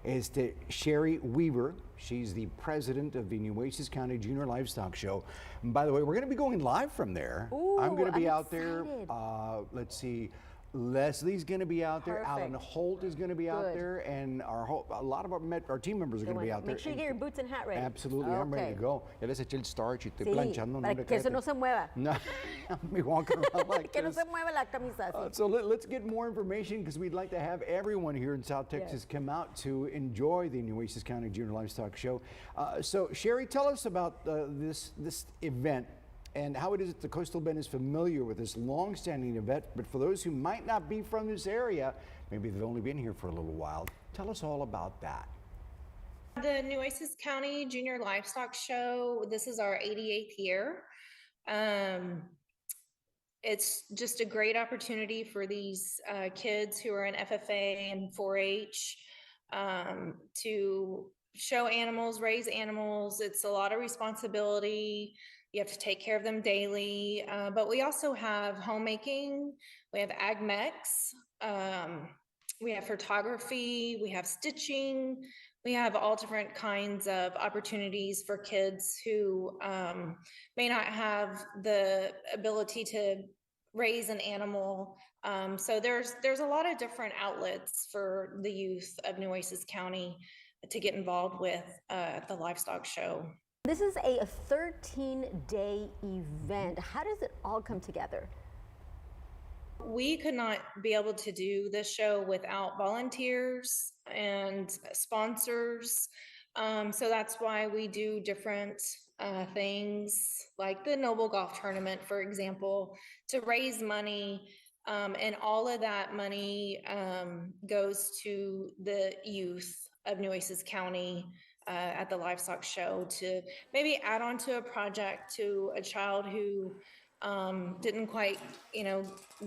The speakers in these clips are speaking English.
Sharee Weaver. She's the president of the Nueces County Junior Livestock Show. And by the way, we're going to be going live from there. Ooh, I'm going to be out excited. there. Let's see. Leslie's going to be out there. Perfect. Alan Holt is going to be out there, and a lot of our team members are going to be out there. Make sure you get your boots and hat ready. Absolutely, I'm ready to go. Ya les eché el starch y estoy planchando. Para que eso no se mueva. No, me walking around like Que no this. se mueva la camisa así. So let's get more information, because we'd like to have everyone here in South Texas come out to enjoy the Nueces County Junior Livestock Show. So Sharee, tell us about this event and how it is that the Coastal Bend is familiar with this long-standing event. But for those who might not be from this area, maybe they've only been here for a little while, tell us all about that. The Nueces County Junior Livestock Show, this is our 88th year. It's just a great opportunity for these kids who are in FFA and 4-H to show animals, raise animals. It's a lot of responsibility. You have to take care of them daily. But we also have homemaking, we have ag mechs, we have photography, we have stitching. We have all different kinds of opportunities for kids who may not have the ability to raise an animal. So there's a lot of different outlets for the youth of Nueces County to get involved with the livestock show. This is a 13-day event. How does it all come together? We could not be able to do this show without volunteers and sponsors. So that's why we do different things like the Noble Golf Tournament, for example, to raise money. And all of that money goes to the youth of Nueces County at the livestock show to maybe add on to a project to a child who didn't quite,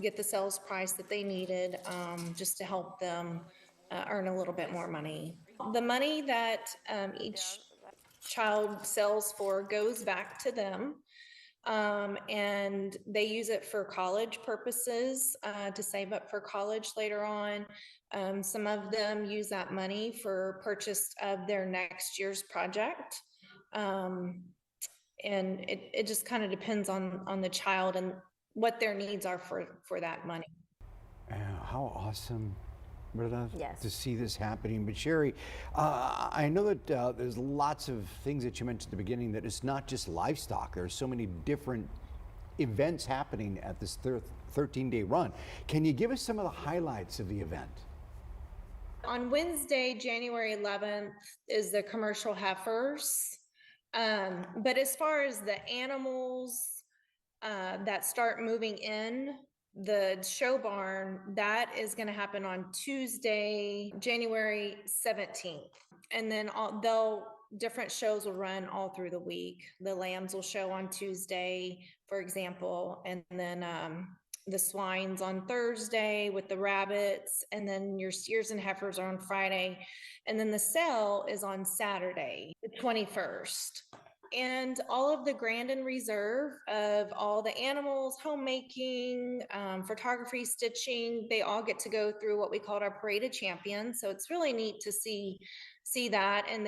get the sales price that they needed, just to help them earn a little bit more money. The money that each child sells for goes back to them, and they use it for college purposes, to save up for college later on. Some of them use that money for purchase of their next year's project. And it just kind of depends on the child and what their needs are for that money. How awesome, ¿verdad? Yes. To see this happening. But Sharee, I know that there's lots of things that you mentioned at the beginning, that it's not just livestock. There's so many different events happening at this 13-day run. Can you give us some of the highlights of the event? On Wednesday, January 11th, is the commercial heifers. But as far as the animals that start moving in the show barn, that is going to happen on Tuesday, January 17th. And then different shows will run all through the week. The lambs will show on Tuesday, for example, and then the swines on Thursday with the rabbits, and then your steers and heifers are on Friday. And then the sale is on Saturday, the 21st. And all of the grand and reserve of all the animals, homemaking, photography, stitching, they all get to go through what we called our Parade of Champions. So it's really neat to see that. And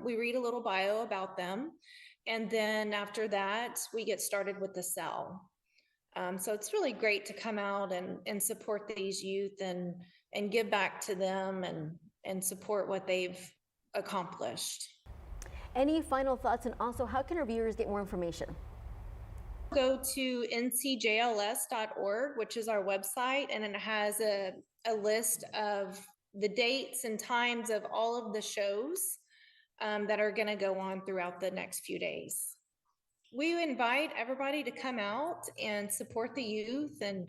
we read a little bio about them. And then after that, we get started with the sell. So it's really great to come out and support these youth and give back to them and support what they've accomplished. Any final thoughts, and also how can our viewers get more information? Go to ncjls.org, which is our website, and it has a list of the dates and times of all of the shows that are going to go on throughout the next few days. We invite everybody to come out and support the youth and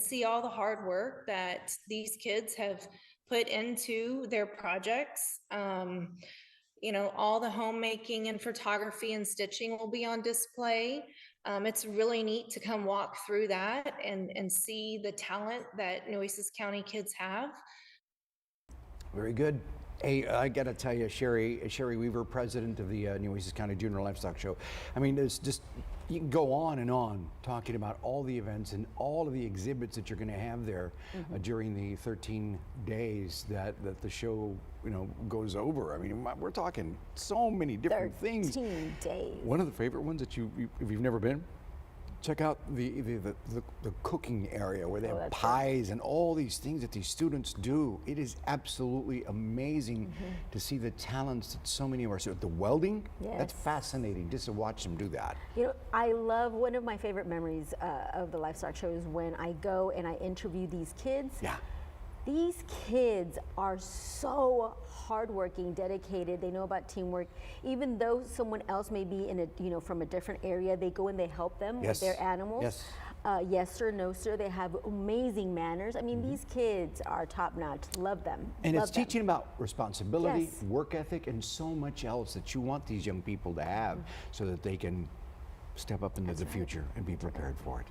see all the hard work that these kids have put into their projects. All the homemaking and photography and stitching will be on display. It's really neat to come walk through that and see the talent that Nueces County kids have. Very good. Hey, I got to tell you, Sharee Weaver, president of the Nueces County Junior Livestock Show. I mean, it's just, you can go on and on talking about all the events and all of the exhibits that you're going to have there during the 13 days that the show, goes over. I mean, we're talking so many different things. 13 days. One of the favorite ones that if you've never been, check out the cooking area where they have pies and all these things that these students do. It is absolutely amazing to see the talents that so many of our students, the welding, that's fascinating just to watch them do that. I love, one of my favorite memories of the Livestock Show is when I go and I interview these kids. Yeah. These kids are so hardworking, dedicated. They know about teamwork. Even though someone else may be in a, from a different area, they go and they help them with their animals. Yes. Yes sir, no sir. They have amazing manners. I mean, these kids are top notch. Love them. And Love it's them. teaching about responsibility, Yes. work ethic, and so much else that you want these young people to have so that they can step up into the future and be prepared for it.